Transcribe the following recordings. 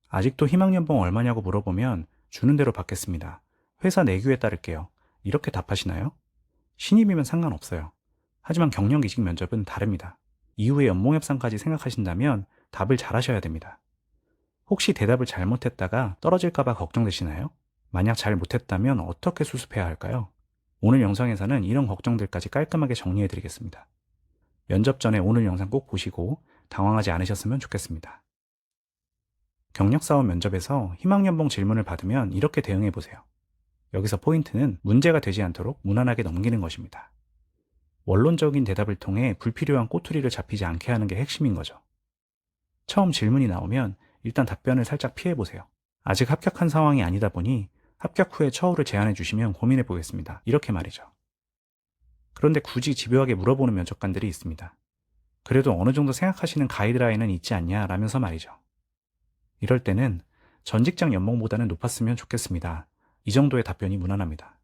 아직도 희망연봉 얼마냐고 물어보면 주는 대로 받겠습니다. 회사 내규에 따를게요. 이렇게 답하시나요? 신입이면 상관없어요. 하지만 경력이직 면접은 다릅니다. 이후에 연봉 협상까지 생각하신다면 답을 잘 하셔야 됩니다. 혹시 대답을 잘못했다가 떨어질까봐 걱정되시나요? 만약 잘 못했다면 어떻게 수습해야 할까요? 오늘 영상에서는 이런 걱정들까지 깔끔하게 정리해드리겠습니다. 면접 전에 오늘 영상 꼭 보시고 당황하지 않으셨으면 좋겠습니다. 경력사원 면접에서 희망연봉 질문을 받으면 이렇게 대응해보세요. 여기서 포인트는 문제가 되지 않도록 무난하게 넘기는 것입니다. 원론적인 대답을 통해 불필요한 꼬투리를 잡히지 않게 하는 게 핵심인 거죠. 처음 질문이 나오면 일단 답변을 살짝 피해보세요. 아직 합격한 상황이 아니다 보니 합격 후에 처우를 제안해 주시면 고민해 보겠습니다. 이렇게 말이죠. 그런데 굳이 집요하게 물어보는 면접관들이 있습니다. 그래도 어느 정도 생각하시는 가이드라인은 있지 않냐 라면서 말이죠. 이럴 때는 전 직장 연봉보다는 높았으면 좋겠습니다. 이 정도의 답변이 무난합니다.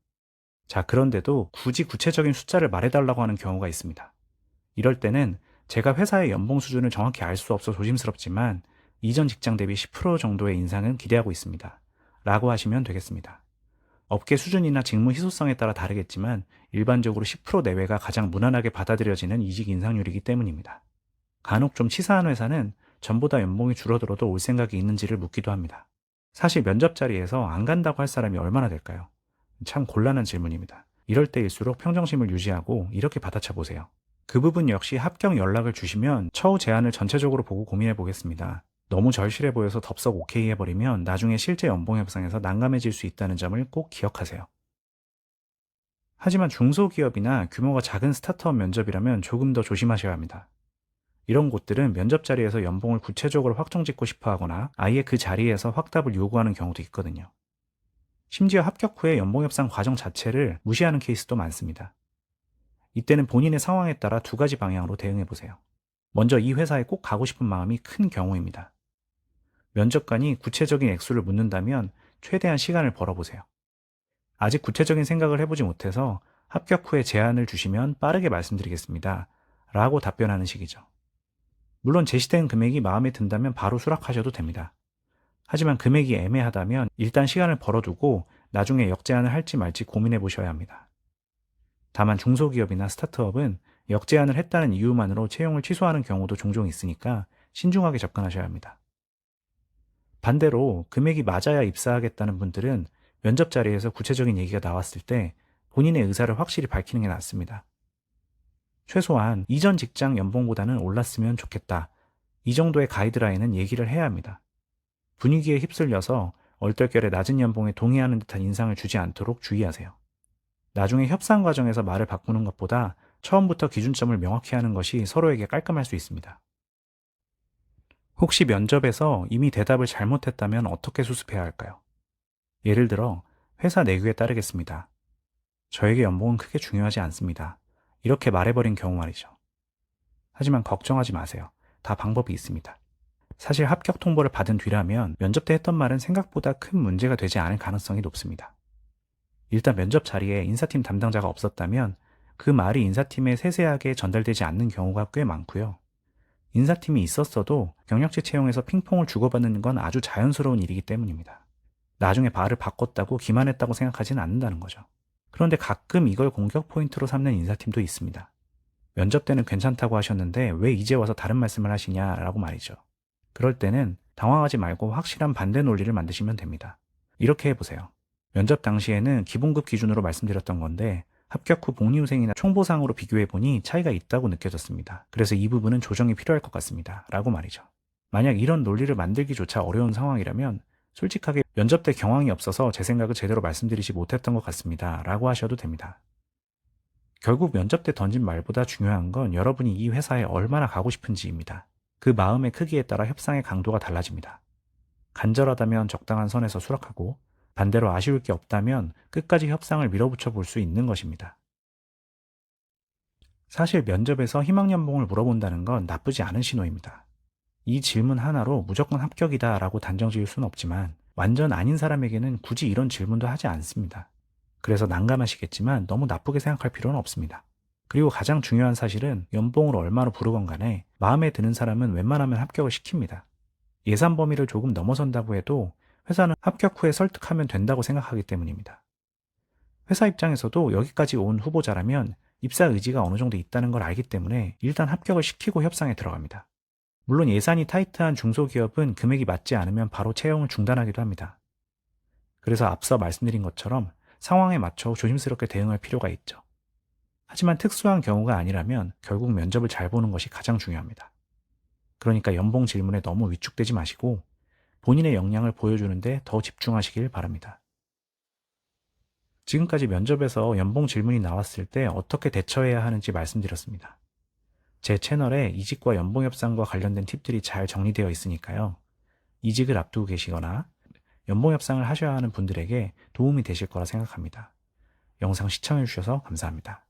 자, 그런데도 굳이 구체적인 숫자를 말해달라고 하는 경우가 있습니다. 이럴 때는 제가 회사의 연봉 수준을 정확히 알 수 없어 조심스럽지만 이전 직장 대비 10% 정도의 인상은 기대하고 있습니다. 라고 하시면 되겠습니다. 업계 수준이나 직무 희소성에 따라 다르겠지만 일반적으로 10% 내외가 가장 무난하게 받아들여지는 이직 인상률이기 때문입니다. 간혹 좀 치사한 회사는 전보다 연봉이 줄어들어도 올 생각이 있는지를 묻기도 합니다. 사실 면접 자리에서 안 간다고 할 사람이 얼마나 될까요? 참 곤란한 질문입니다. 이럴 때일수록 평정심을 유지하고 이렇게 받아쳐 보세요. 그 부분 역시 합격 연락을 주시면 처우 제안을 전체적으로 보고 고민해 보겠습니다. 너무 절실해 보여서 덥석 오케이 해버리면 나중에 실제 연봉 협상에서 난감해질 수 있다는 점을 꼭 기억하세요. 하지만 중소기업이나 규모가 작은 스타트업 면접이라면 조금 더 조심하셔야 합니다. 이런 곳들은 면접 자리에서 연봉을 구체적으로 확정짓고 싶어 하거나 아예 그 자리에서 확답을 요구하는 경우도 있거든요. 심지어 합격 후에 연봉 협상 과정 자체를 무시하는 케이스도 많습니다. 이때는 본인의 상황에 따라 두 가지 방향으로 대응해 보세요. 먼저 이 회사에 꼭 가고 싶은 마음이 큰 경우입니다. 면접관이 구체적인 액수를 묻는다면 최대한 시간을 벌어보세요. 아직 구체적인 생각을 해보지 못해서 합격 후에 제안을 주시면 빠르게 말씀드리겠습니다. 라고 답변하는 식이죠. 물론 제시된 금액이 마음에 든다면 바로 수락하셔도 됩니다. 하지만 금액이 애매하다면 일단 시간을 벌어두고 나중에 역제안을 할지 말지 고민해 보셔야 합니다. 다만 중소기업이나 스타트업은 역제안을 했다는 이유만으로 채용을 취소하는 경우도 종종 있으니까 신중하게 접근하셔야 합니다. 반대로 금액이 맞아야 입사하겠다는 분들은 면접 자리에서 구체적인 얘기가 나왔을 때 본인의 의사를 확실히 밝히는 게 낫습니다. 최소한 이전 직장 연봉보다는 올랐으면 좋겠다. 이 정도의 가이드라인은 얘기를 해야 합니다. 분위기에 휩쓸려서 얼떨결에 낮은 연봉에 동의하는 듯한 인상을 주지 않도록 주의하세요. 나중에 협상 과정에서 말을 바꾸는 것보다 처음부터 기준점을 명확히 하는 것이 서로에게 깔끔할 수 있습니다. 혹시 면접에서 이미 대답을 잘못했다면 어떻게 수습해야 할까요? 예를 들어 회사 내규에 따르겠습니다. 저에게 연봉은 크게 중요하지 않습니다. 이렇게 말해버린 경우 말이죠. 하지만 걱정하지 마세요. 다 방법이 있습니다. 사실 합격 통보를 받은 뒤라면 면접 때 했던 말은 생각보다 큰 문제가 되지 않을 가능성이 높습니다. 일단 면접 자리에 인사팀 담당자가 없었다면 그 말이 인사팀에 세세하게 전달되지 않는 경우가 꽤 많고요. 인사팀이 있었어도 경력직 채용에서 핑퐁을 주고받는 건 아주 자연스러운 일이기 때문입니다. 나중에 말을 바꿨다고 기만했다고 생각하지는 않는다는 거죠. 그런데 가끔 이걸 공격 포인트로 삼는 인사팀도 있습니다. 면접 때는 괜찮다고 하셨는데 왜 이제 와서 다른 말씀을 하시냐라고 말이죠. 그럴 때는 당황하지 말고 확실한 반대 논리를 만드시면 됩니다. 이렇게 해보세요. 면접 당시에는 기본급 기준으로 말씀드렸던 건데 합격 후 복리후생이나 총보상으로 비교해보니 차이가 있다고 느껴졌습니다. 그래서 이 부분은 조정이 필요할 것 같습니다. 라고 말이죠. 만약 이런 논리를 만들기조차 어려운 상황이라면 솔직하게 면접 때 경황이 없어서 제 생각을 제대로 말씀드리지 못했던 것 같습니다. 라고 하셔도 됩니다. 결국 면접 때 던진 말보다 중요한 건 여러분이 이 회사에 얼마나 가고 싶은지입니다. 그 마음의 크기에 따라 협상의 강도가 달라집니다. 간절하다면 적당한 선에서 수락하고 반대로 아쉬울 게 없다면 끝까지 협상을 밀어붙여 볼 수 있는 것입니다. 사실 면접에서 희망연봉을 물어본다는 건 나쁘지 않은 신호입니다. 이 질문 하나로 무조건 합격이다 라고 단정 지을 수는 없지만 완전 아닌 사람에게는 굳이 이런 질문도 하지 않습니다. 그래서 난감하시겠지만 너무 나쁘게 생각할 필요는 없습니다. 그리고 가장 중요한 사실은 연봉을 얼마로 부르건 간에 마음에 드는 사람은 웬만하면 합격을 시킵니다. 예산 범위를 조금 넘어선다고 해도 회사는 합격 후에 설득하면 된다고 생각하기 때문입니다. 회사 입장에서도 여기까지 온 후보자라면 입사 의지가 어느 정도 있다는 걸 알기 때문에 일단 합격을 시키고 협상에 들어갑니다. 물론 예산이 타이트한 중소기업은 금액이 맞지 않으면 바로 채용을 중단하기도 합니다. 그래서 앞서 말씀드린 것처럼 상황에 맞춰 조심스럽게 대응할 필요가 있죠. 하지만 특수한 경우가 아니라면 결국 면접을 잘 보는 것이 가장 중요합니다. 그러니까 연봉 질문에 너무 위축되지 마시고 본인의 역량을 보여주는데 더 집중하시길 바랍니다. 지금까지 면접에서 연봉 질문이 나왔을 때 어떻게 대처해야 하는지 말씀드렸습니다. 제 채널에 이직과 연봉 협상과 관련된 팁들이 잘 정리되어 있으니까요. 이직을 앞두고 계시거나 연봉 협상을 하셔야 하는 분들에게 도움이 되실 거라 생각합니다. 영상 시청해 주셔서 감사합니다.